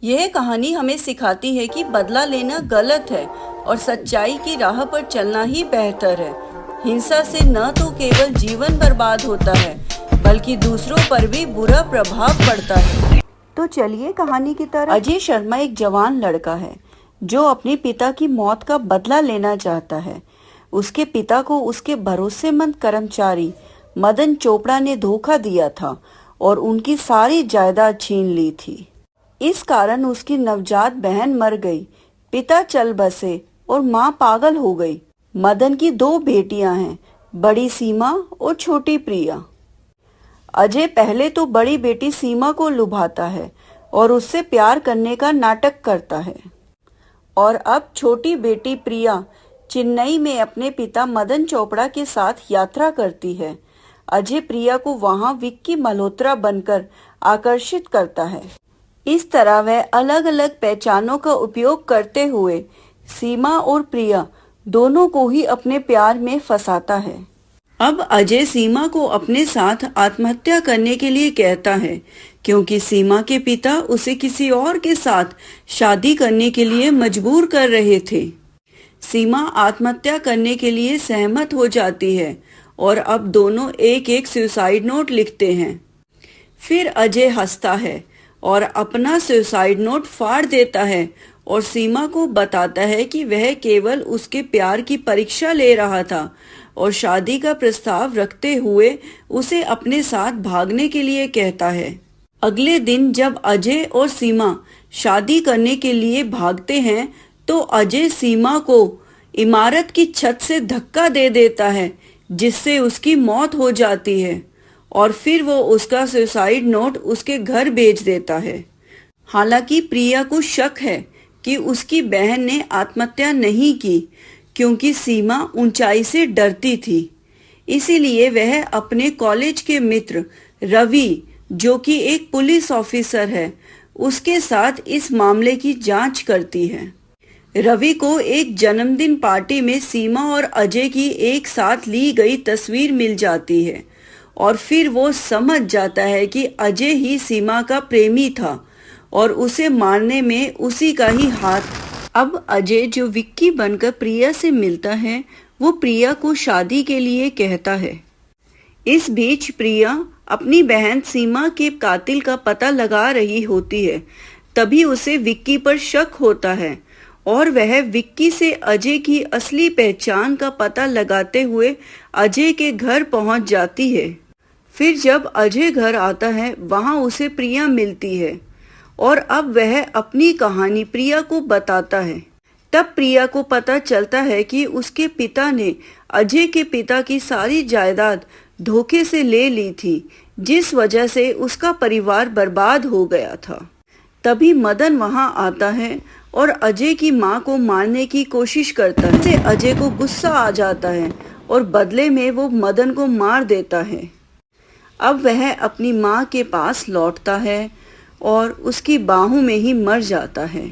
यह कहानी हमें सिखाती है कि बदला लेना गलत है और सच्चाई की राह पर चलना ही बेहतर है। हिंसा से न तो केवल जीवन बर्बाद होता है बल्कि दूसरों पर भी बुरा प्रभाव पड़ता है। तो चलिए कहानी की तरफ। अजय शर्मा एक जवान लड़का है जो अपने पिता की मौत का बदला लेना चाहता है। उसके पिता को उसके भरोसेमंद कर्मचारी मदन चोपड़ा ने धोखा दिया था और उनकी सारी जायदाद छीन ली थी। इस कारण उसकी नवजात बहन मर गई, पिता चल बसे और माँ पागल हो गई। मदन की 2 बेटियां हैं, बड़ी सीमा और छोटी प्रिया। अजय पहले तो बड़ी बेटी सीमा को लुभाता है और उससे प्यार करने का नाटक करता है और अब छोटी बेटी प्रिया चेन्नई में अपने पिता मदन चोपड़ा के साथ यात्रा करती है। अजय प्रिया को वहां विक्की मल्होत्रा बनकर आकर्षित करता है। इस तरह वह अलग अलग पहचानों का उपयोग करते हुए सीमा और प्रिया दोनों को ही अपने प्यार में फंसाता है। अब अजय सीमा को अपने साथ आत्महत्या करने के लिए कहता है क्योंकि सीमा के पिता उसे किसी और के साथ शादी करने के लिए मजबूर कर रहे थे। सीमा आत्महत्या करने के लिए सहमत हो जाती है और अब दोनों एक एक सुसाइड नोट लिखते हैं। फिर अजय हंसता है और अपना सुसाइड नोट फाड़ देता है और सीमा को बताता है कि वह केवल उसके प्यार की परीक्षा ले रहा था और शादी का प्रस्ताव रखते हुए उसे अपने साथ भागने के लिए कहता है। अगले दिन जब अजय और सीमा शादी करने के लिए भागते हैं तो अजय सीमा को इमारत की छत से धक्का दे देता है जिससे उसकी मौत हो जाती है और फिर वो उसका सुसाइड नोट उसके घर भेज देता है। हालांकि प्रिया को शक है कि उसकी बहन ने आत्महत्या नहीं की क्योंकि सीमा ऊंचाई से डरती थी। इसीलिए वह अपने कॉलेज के मित्र रवि, जो कि एक पुलिस ऑफिसर है, उसके साथ इस मामले की जांच करती है। रवि को एक जन्मदिन पार्टी में सीमा और अजय की एक साथ ली गई तस्वीर मिल जाती है और फिर वो समझ जाता है कि अजय ही सीमा का प्रेमी था और उसे मारने में उसी का ही हाथ। अब अजय जो विक्की बनकर प्रिया से मिलता है वो प्रिया को शादी के लिए कहता है। इस बीच प्रिया अपनी बहन सीमा के कातिल का पता लगा रही होती है। तभी उसे विक्की पर शक होता है और वह विक्की से अजय की असली पहचान का पता लगाते हुए अजय के घर पहुंच जाती है। फिर जब अजय घर आता है वहां उसे प्रिया मिलती है और अब वह अपनी कहानी प्रिया को बताता है। तब प्रिया को पता चलता है कि उसके पिता ने अजय के पिता की सारी जायदाद धोखे से ले ली थी, जिस वजह से उसका परिवार बर्बाद हो गया था। तभी मदन वहां आता है और अजय की मां को मारने की कोशिश करता है। इससे अजय को गुस्सा आ जाता है और बदले में वो मदन को मार देता है। अब वह अपनी मां के पास लौटता है और उसकी बाहों में ही मर जाता है।